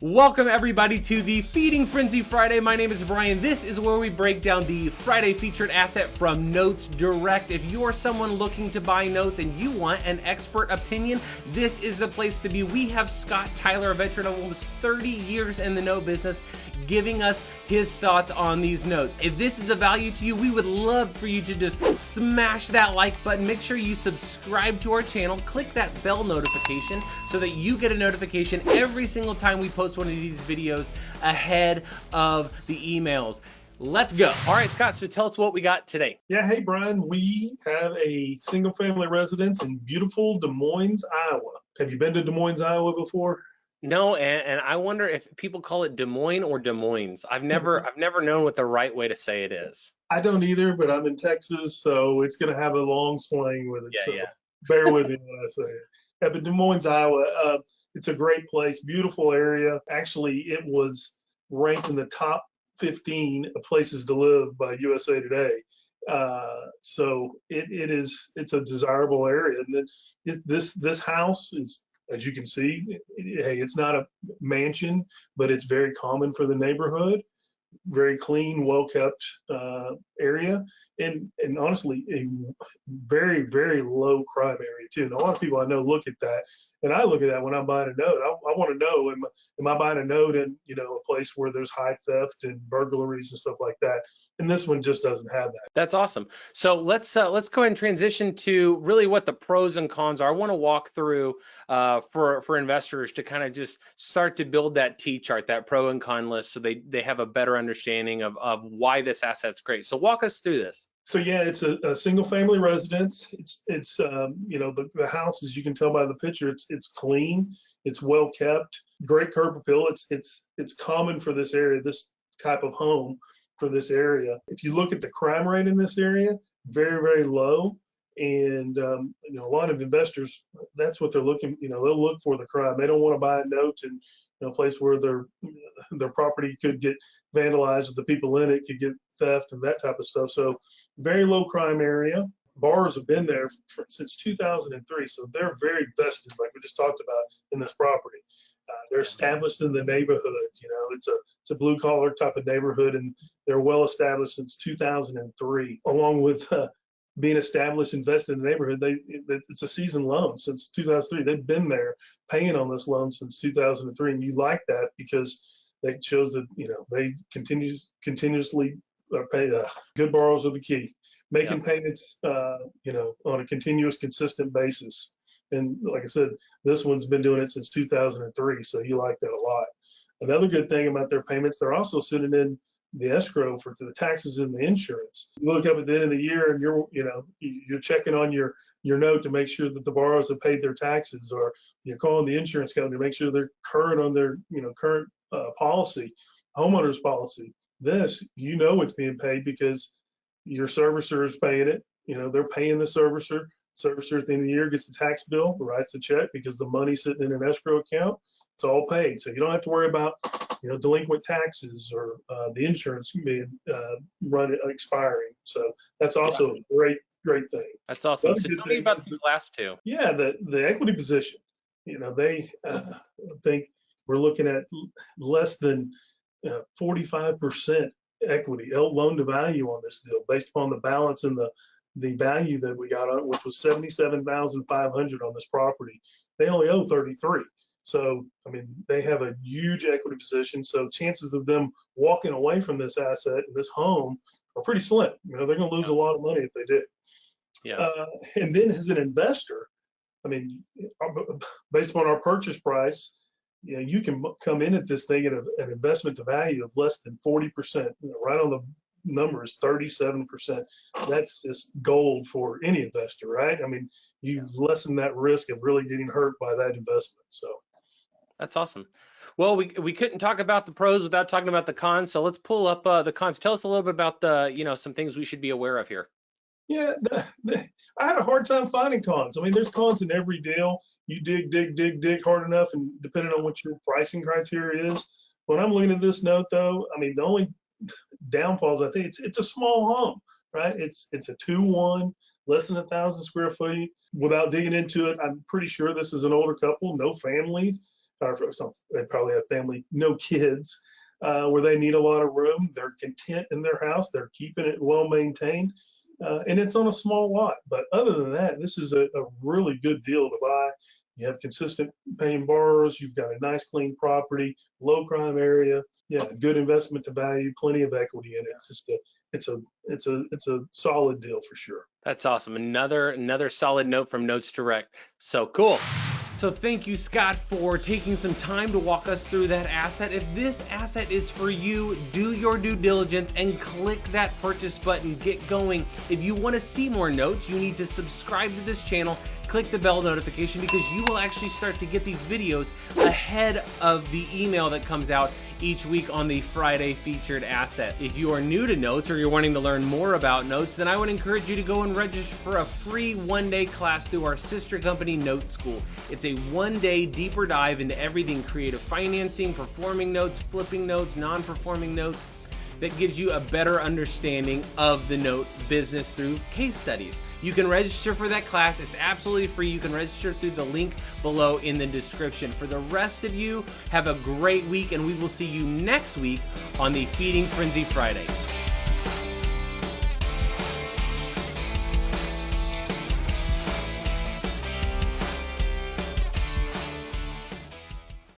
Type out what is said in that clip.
Welcome everybody to the Feeding Frenzy Friday. My name is Brian. This is where we break down the Friday featured asset from NotesDirect. If you're someone looking to buy notes and you want an expert opinion, this is the place to be. We have Scott Tyler, a veteran of almost 30 years in the note business, giving us his thoughts on these notes. If this is a value to you, we would love for you to just smash that like button. Make sure you subscribe to our channel, click that bell notification so that you get a notification every single time we post one of these videos ahead of the emails. Let's go. All right, Scott, so tell us what we got today. Yeah, hey, Brian, we have a single family residence in beautiful Des Moines, Iowa. Have you been to Des Moines, Iowa before? No, and I wonder if people call it Des Moines or Des Moines. I've never known what the right way to say it is. I don't either, but I'm in Texas, so it's going to have a long slang with it. So Yeah. bear with me when I say it. Yeah, but Des Moines, Iowa, it's a great place, beautiful area. Actually, it was ranked in the top 15 of places to live by USA Today. So it's a desirable area. And then this house is, as you can see, hey, it's not a mansion, but it's very common for the neighborhood. Very clean, well kept area, and honestly, a very, very low crime area too. And a lot of people I know look at that, and I look at that when I'm buying a note. I want to know, am I buying a note in a place where there's high theft and burglaries and stuff like that? And this one just doesn't have that. That's awesome. So let's go ahead and transition to really what the pros and cons are. I want to walk through for investors to kind of just start to build that T chart, that pro and con list, so they have a better understanding of why this asset's great. So walk us through this. So yeah, it's a single family residence. It's the house, as you can tell by the picture, it's clean, it's well kept, great curb appeal. It's common for this area, this type of home for this area. If you look at the crime rate in this area, very, very low. And a lot of investors, that's what they're looking. They'll look for the crime. They don't want to buy a note in a place where their property could get vandalized, or the people in it could get theft and that type of stuff. So very low crime area. Borrowers have been there since 2003, so they're very vested, like we just talked about, in this property. They're established in the neighborhood. It's a blue collar type of neighborhood, and they're well established since 2003. Along with being established, invested in the neighborhood, it's a seasoned loan since 2003. They've been there paying on this loan since 2003, and you like that because it shows that they continuously pay. Good borrowers are the key. Making payments, on a continuous, consistent basis. And like I said, this one's been doing it since 2003, so you like that a lot. Another good thing about their payments, they're also sitting in the escrow for the taxes and the insurance. You look up at the end of the year and you're checking on your note to make sure that the borrowers have paid their taxes, or you're calling the insurance company to make sure they're current on their current policy, homeowners policy. This, it's being paid because your servicer is paying it. They're paying the servicer. Servicer at the end of the year gets the tax bill, writes the check because the money's sitting in an escrow account. It's all paid, so you don't have to worry about delinquent taxes or the insurance being expiring. So that's also a great thing. That's awesome. So tell me about these last two. Yeah, the equity position. They think we're looking at less than 45% equity, loan to value on this deal, based upon the balance and the value that we got on it, which was $77,500 on this property. They only owe 33. So, they have a huge equity position. So chances of them walking away from this asset, this home, are pretty slim. They're going to lose a lot of money if they did. Yeah. And then as an investor, based upon our purchase price, you can come in at this thing at an investment to value of less than 40%. Right on the number is 37%. That's just gold for any investor, right? You've lessened that risk of really getting hurt by that investment. So that's awesome. Well, we couldn't talk about the pros without talking about the cons. So let's pull up the cons. Tell us a little bit about some things we should be aware of here. Yeah, I had a hard time finding cons. There's cons in every deal. You dig hard enough, and depending on what your pricing criteria is. When I'm looking at this note, though, the only downfalls, I think it's a small home, right? It's a 2-1, less than 1,000 square feet. Without digging into it, I'm pretty sure this is an older couple, no families. or they probably have family, no kids, where they need a lot of room. They're content in their house. They're keeping it well maintained. And it's on a small lot. But other than that, this is a really good deal to buy. You have consistent paying borrowers. You've got a nice, clean property, low crime area. Yeah, good investment to value, plenty of equity in it. It's a solid deal for sure. That's awesome. Another solid note from NotesDirect. So cool. So thank you, Scott, for taking some time to walk us through that asset. If this asset is for you, do your due diligence and click that purchase button. Get going. If you want to see more notes, you need to subscribe to this channel. Click the bell notification because you will actually start to get these videos ahead of the email that comes out each week on the Friday featured asset. If you are new to Notes or you're wanting to learn more about Notes, then I would encourage you to go and register for a free one-day class through our sister company, Note School. It's a one-day deeper dive into everything creative financing, performing notes, flipping notes, non-performing notes, that gives you a better understanding of the note business through case studies. You can register for that class. It's absolutely free. You can register through the link below in the description. For the rest of you, have a great week, and we will see you next week on the Feeding Frenzy Friday.